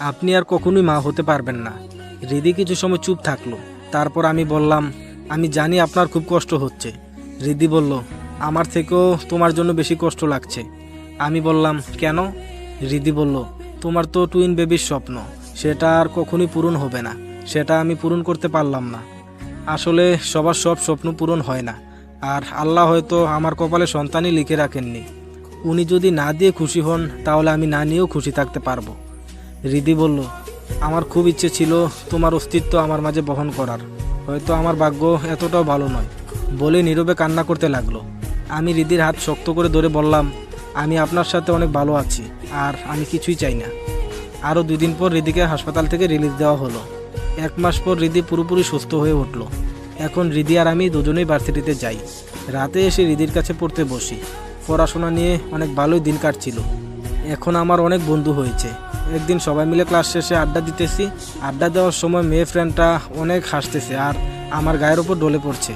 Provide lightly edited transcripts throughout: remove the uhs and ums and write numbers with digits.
আপনি আর কখনোই মা হতে পারবেন না। হৃদি কিছু সময় চুপ থাকলো। তারপর আমি বললাম, আমি জানি আপনার খুব কষ্ট হচ্ছে। হৃদি বলল, আমার থেকেও তোমার জন্য বেশি কষ্ট লাগছে। আমি বললাম, কেন? হৃদি বলল, তোমার তো টুইন বেবির স্বপ্ন, সেটা আর কখনোই পূরণ হবে না। সেটা আমি পূরণ করতে পারলাম না। আসলে সবার সব স্বপ্ন পূরণ হয় না, আর আল্লাহ হয়তো আমার কপালে সন্তানই লিখে রাখেননি। উনি যদি না দিয়ে খুশি হন তাহলে আমি না নিয়েও খুশি থাকতে পারবো। হৃদি বলল, আমার খুব ইচ্ছে ছিল তোমার অস্তিত্ব আমার মাঝে বহন করার, হয়তো আমার ভাগ্য এতটাও ভালো নয়। বলে নীরবে কান্না করতে লাগলো। আমি হৃদির হাত শক্ত করে ধরে বললাম, আমি আপনার সাথে অনেক ভালো আছি, আর আমি কিছুই চাই না। আরও 2 দিন পর হৃদিকে হাসপাতাল থেকে রিলিজ দেওয়া হলো। 1 মাস পর হৃদি পুরোপুরি সুস্থ হয়ে উঠল। এখন হৃদি আর আমি দুজনেই ভার্সিটিতে যাই। রাতে এসে হৃদির কাছে পড়তে বসি। পড়াশোনা নিয়ে অনেক ভালোই দিন কাটছিল। এখন আমার অনেক বন্ধু হয়েছে। একদিন সবাই মিলে ক্লাস শেষে আড্ডা দিতেছি। আড্ডা দেওয়ার সময় মেয়ে ফ্রেন্ডটা অনেক হাসতেছে আর আমার গায়ের ওপর ডলে পড়ছে।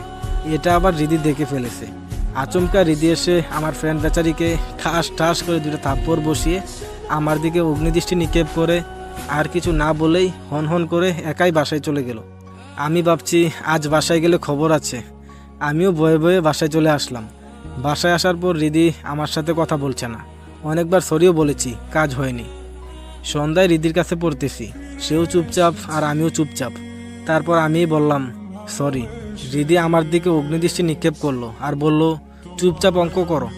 এটা আবার হৃদি দেখে ফেলেছে। আচমকা হৃদি এসে আমার ফ্রেন্ড বেচারিকে ঠাস ঠাস করে 2টা থাপ্পড় বসিয়ে আমার দিকে অগ্নিদৃষ্টি নিক্ষেপ করে আর কিছু না বলেই হন হন করে একাই বাসায় চলে গেল। আমি ভাবছি আজ বাসায় গেলে খবর আছে। আমিও ভয়ে ভয়ে বাসায় চলে আসলাম। বাসায় আসার পর হৃদি আমার সাথে কথা বলছে না। অনেকবার সরিও বলেছি, কাজ হয়নি। সন্ধ্যায় হৃদির কাছে পড়তেছি। সেও চুপচাপ আর আমিও চুপচাপ। তারপর আমিই বললাম, সরি। হৃদি আমার দিকে অগ্নিদৃষ্টি নিক্ষেপ করলো আর বলল, চুপচাপ অঙ্ক করো।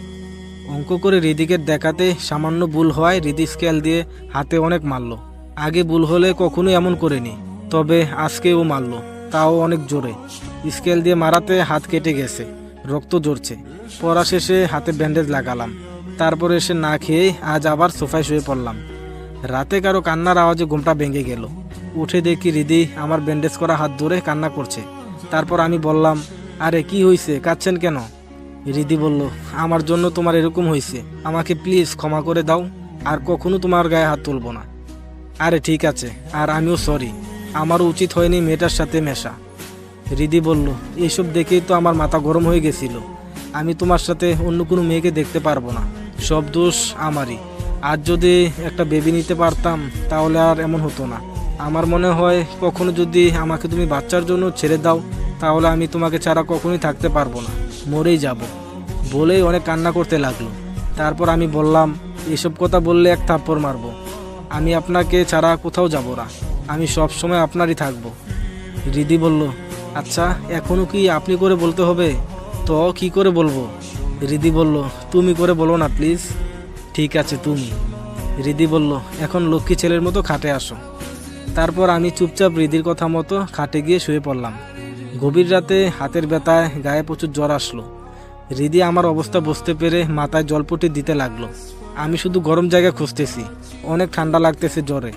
অঙ্ক করে হৃদিকে দেখাতে সামান্য ভুল হওয়ায় হৃদি স্কেল দিয়ে হাতে অনেক মারলো। আগে ভুল হলে কখনোই এমন করেনি, তবে আজকে ও মারলো, তাও অনেক জোরে। স্কেল দিয়ে মারাতে হাত কেটে গেছে, রক্ত ঝরছে। পড়া শেষে হাতে ব্যান্ডেজ লাগালাম। তারপর এসে না খেয়ে আজ আবার সোফায় শুয়ে পড়লাম। রাতে কারো কান্নার আওয়াজে ঘুমটা ভেঙে গেল। উঠে দেখি হৃদি আমার ব্যান্ডেজ করা হাত ধরে কান্না করছে। তারপর আমি বললাম, আরে কি হয়েছে, কাঁদছেন কেন? হৃদি বলল, আমার জন্য তোমার এরকম হয়েছে, আমাকে প্লিজ ক্ষমা করে দাও, আর কখনো তোমার গায়ে হাত তুলব না। আরে ঠিক আছে, আর আমিও সরি, আমারও উচিত হয়নি মেয়েটার সাথে মেশা। হৃদি বলল, এইসব দেখেই তো আমার মাথা গরম হয়ে গেছিল। আমি তোমার সাথে অন্য কোনো মেয়েকে দেখতে পারবো না, সব দোষ আমারই। আজ যদি একটা বেবি নিতে পারতাম তাহলে আর এমন হতো না। আমার মনে হয় কখনো যদি আমাকে তুমি বাচ্চার জন্য ছেড়ে দাও তাহলে আমি তোমাকে ছাড়া কখনোই থাকতে পারবো না, মরেই যাব। বলেই অনেক কান্না করতে লাগলো। তারপর আমি বললাম, এসব কথা বললে এক থাপ্পড় মারবো। আমি আপনাকে ছাড়া কোথাও যাব না, আমি সব সময় আপনারই থাকবো। হৃদি বলল, আচ্ছা এখনও কি আপনি করে বলতে হবে? তো কি করে বলবো? হৃদি বলল, তুমি করে বলো না প্লিজ। ঠিক আছে তুমি। হৃদি বলল, এখন লক্ষ্মী ছেলের মতো খাটে আসো। তারপর আমি চুপচাপ হৃদির কথা মতো খাটে গিয়ে শুয়ে পড়লাম। গভীর রাতে হাতের ব্যথায় গায়ে প্রচুর জ্বর আসলো। হৃদি আমার অবস্থা বুঝতে পেরে মাথায় জলপট্টি দিতে লাগলো। আমি শুধু গরম জায়গা খুঁজতেছি, অনেক ঠান্ডা লাগতেছে জ্বরে।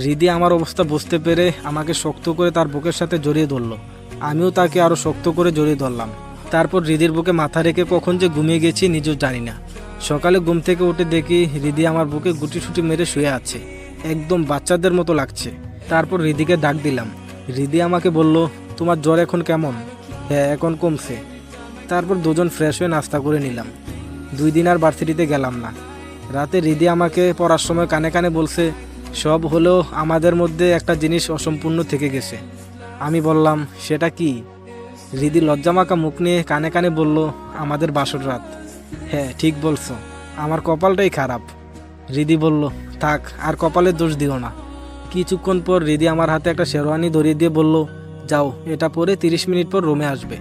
হৃদি আমার অবস্থা বুঝতে পেরে আমাকে শক্ত করে তার বুকের সাথে জড়িয়ে ধরলো। আমিও তাকে আরও শক্ত করে জড়িয়ে ধরলাম। তারপর হৃদির বুকে মাথা রেখে কখন যে ঘুমিয়ে গেছি নিজেও জানি না। সকালে ঘুম থেকে উঠে দেখি হৃদি আমার বুকে গুটিসুটি মেরে শুয়ে আছে, একদম বাচ্চাদের মতো লাগছে। তারপর হৃদিকে ডাক দিলাম। হৃদি আমাকে বলল, তোমার জ্বর এখন কেমন? হ্যাঁ এখন কমছে। তারপর দুজন ফ্রেশ হয়ে নাস্তা করে নিলাম। 2 দিন আর ভার্সিটিতে গেলাম না। রাতে হৃদি আমাকে পড়ার সময় কানে কানে বলছে, সব হলেও আমাদের মধ্যে একটা জিনিস অসম্পূর্ণ থেকে গেছে। আমি বললাম, সেটা কি? হৃদি লজ্জামাখা মুখ নিয়ে কানে কানে বলল, আমাদের বাসর রাত। হ্যাঁ ঠিক বলছো, আমার কপালটাই খারাপ। হৃদি বলল, থাক আর কপালের দোষ দিও না। কিছুক্ষণ পর হৃদি আমার হাতে একটা শেরওয়ানি ধরিয়ে দিয়ে বলল, যাও এটা পরে 30 মিনিট পর রুমে আসবে।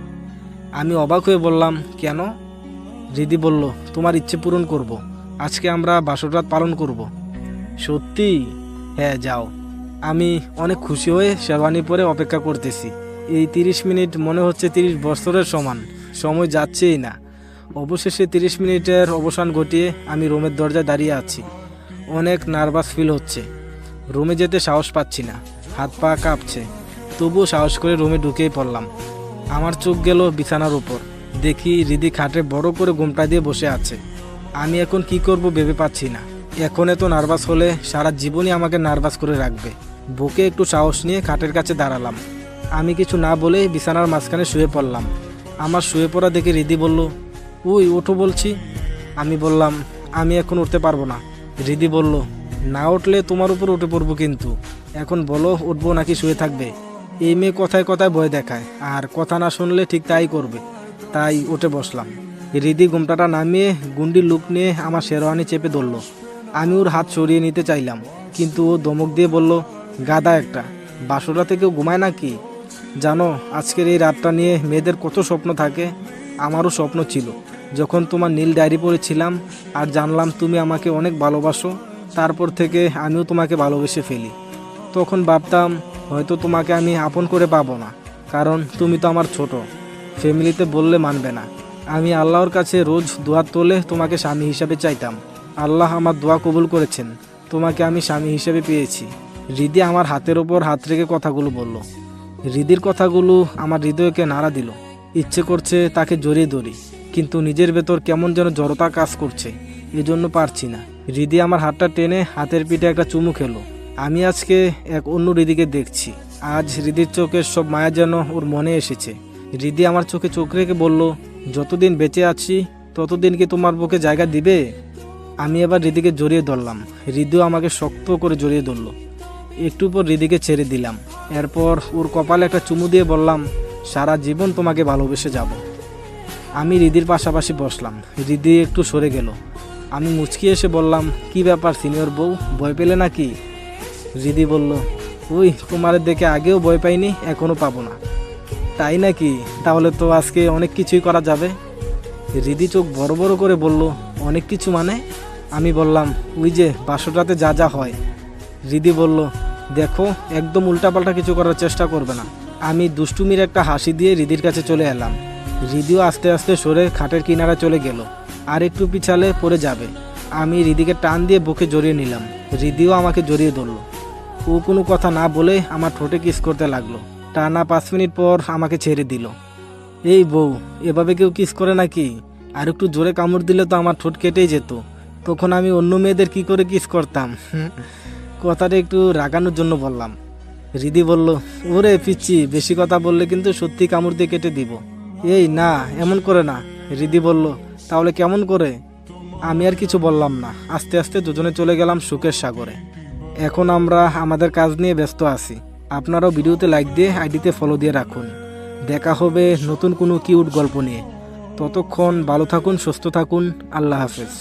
আমি অবাক হয়ে বললাম, কেন? হৃদি বলল, তোমার ইচ্ছে পূরণ করব, আজকে আমরা বাসর রাত পালন করব। সত্যি? হ্যাঁ যাও। আমি অনেক খুশি হয়ে শেরওয়ানি পরে অপেক্ষা করতেছি। এই 30 মিনিট মনে হচ্ছে 30 বছরের সমান, সময় যাচ্ছেই না। অবশেষে 30 মিনিটের অবসান ঘটিয়ে আমি রুমের দরজায় দাঁড়িয়ে আছি। অনেক নার্ভাস ফিল হচ্ছে। রুমে যেতে সাহস পাচ্ছি না, হাত পা কাঁপছে। তবুও সাহস করে রুমে ঢুকেই পড়লাম। আমার চোখ গেল বিছানার উপর। দেখি হৃদি খাটে বড় করে ঘোমটা দিয়ে বসে আছে। আমি এখন কি করব ভেবে পাচ্ছি না। এখন এত নার্ভাস হলে সারা জীবনই আমাকে নার্ভাস করে রাখবে। বুকে একটু সাহস নিয়ে খাটের কাছে দাঁড়ালাম। আমি কিছু না বলে বিছানার মাঝখানে শুয়ে পড়লাম। আমার শুয়ে পড়া দেখে হৃদি বলল, ওই ওঠো বলছি। আমি বললাম, আমি এখন উঠতে পারবো না। হৃদি বলল, না উঠলে তোমার উপর উঠে পড়বো কিন্তু। এখন বলো উঠবো নাকি শুয়ে থাকবে? এই মেয়ে কথায় কথায় ভয় দেখায়, আর কথা না শুনলে ঠিক তাই করবে। তাই উঠে বসলাম। হৃদি ঘুমটাটা নামিয়ে গুন্ডি লুক নিয়ে আমার শেরওয়ানি চেপে ধরল। আমি ওর হাত সরিয়ে নিতে চাইলাম, কিন্তু ও ধমক দিয়ে বলল, গাদা একটা, বাসরাতে কেউ ঘুমায় নাকি? জানো, আজকের এই রাতটা নিয়ে মেয়েদের কত স্বপ্ন থাকে। আমারও স্বপ্ন ছিল যখন তোমার নীল ডায়েরি পড়েছিলাম আর জানলাম তুমি আমাকে অনেক ভালোবাসো। তারপর থেকে আমিও তোমাকে ভালোবেসে ফেলি। তখন ভাবতাম হয়তো তোমাকে আমি আপন করে পাবো না, কারণ তুমি তো আমার ছোট, ফ্যামিলিতে বললে মানবে না। আমি আল্লাহর কাছে রোজ দোয়া তোলে তোমাকে স্বামী হিসাবে চাইতাম। আল্লাহ আমার দোয়া কবুল করেছেন, তোমাকে আমি স্বামী হিসেবে পেয়েছি। হৃদি আমার হাতের ওপর হাত রেখে কথাগুলো বলল। হৃদির কথাগুলো আমার হৃদয়কে নাড়া দিল। ইচ্ছে করছে তাকে জড়িয়ে ধরি, কিন্তু নিজের ভেতর কেমন যেন জড়তা কাজ করছে, এজন্য পারছি না। হৃদি আমার হাতটা টেনে হাতের পিঠে একটা চুমু খেলো। আমি আজকে এক অন্য হৃদিকে দেখছি। আজ হৃদির চোখের সব মায়া যেন ওর মনে এসেছে। হৃদি আমার চোখে চোখ রেখে বলল, যতদিন বেঁচে আছি ততদিন কি তোমার বুকে জায়গা দিবে? আমি এবার হৃদিকে জড়িয়ে ধরলাম। হৃদিও আমাকে শক্ত করে জড়িয়ে ধরল। একটু পর হৃদিকে ছেড়ে দিলাম। এরপর ওর কপালে একটা চুমু দিয়ে বললাম, সারা জীবন তোমাকে ভালোবেসে যাব। আমি হৃদির পাশাপাশি বসলাম। হৃদি একটু সরে গেল। আমি মুচকি এসে বললাম, কি ব্যাপার সিনিয়র বউ, ভয় পেলে নাকি? হৃদি বলল, ওই তোমার দেখে আগেও ভয় পাইনি, এখনও পাবো না। তাই নাকি? তাহলে তো আজকে অনেক কিছুই করা যাবে। হৃদি চোখ বড় বড় করে বলল, অনেক কিছু মানে? আমি বললাম, ওই যে বাসরাতে যা যা হয়। হৃদি বলল, দেখো, একদম উল্টাপাল্টা কিছু করার চেষ্টা করবে না। আমি দুষ্টুমির একটা হাসি দিয়ে হৃদির কাছে চলে এলাম। হৃদিও আস্তে আস্তে সরে খাটের কিনারা চলে গেল, আর একটু পিছালে পড়ে যাবে। আমি হৃদিকে টান দিয়ে বুকে জড়িয়ে নিলাম। হৃদিও আমাকে জড়িয়ে ধরল। ও কোনো কথা না বলে আমার ঠোঁটে কিস করতে লাগলো। টানা 5 মিনিট পর আমাকে ছেড়ে দিল। এই বউ, এভাবে কেউ কিস করে নাকি? আর একটু জোরে কামড় দিলে তো আমার ঠোঁট কেটেই যেত। তখন আমি অন্য মেয়েদের কি করে কিস করতাম? কথাটা একটু রাগানোর জন্য বললাম। হৃদি বলল, ওরে পিচ্ছি, বেশি কথা বললে কিন্তু সত্যি কামড় দিয়ে কেটে দিব। এই না, এমন করে না। হৃদি বলল, তাহলে কেমন করে? আমি আর কিছু বললাম না। আস্তে আস্তে দুজনে চলে গেলাম সুখের সাগরে। এখন আমরা আমাদের কাজ নিয়ে ব্যস্ত আছি। আপনারাও ভিডিওতে লাইক দিয়ে আইডিতে ফলো দিয়ে রাখুন। দেখা হবে নতুন কোনো কিউট গল্প নিয়ে। ততক্ষণ ভালো থাকুন, সুস্থ থাকুন। আল্লাহ হাফেজ।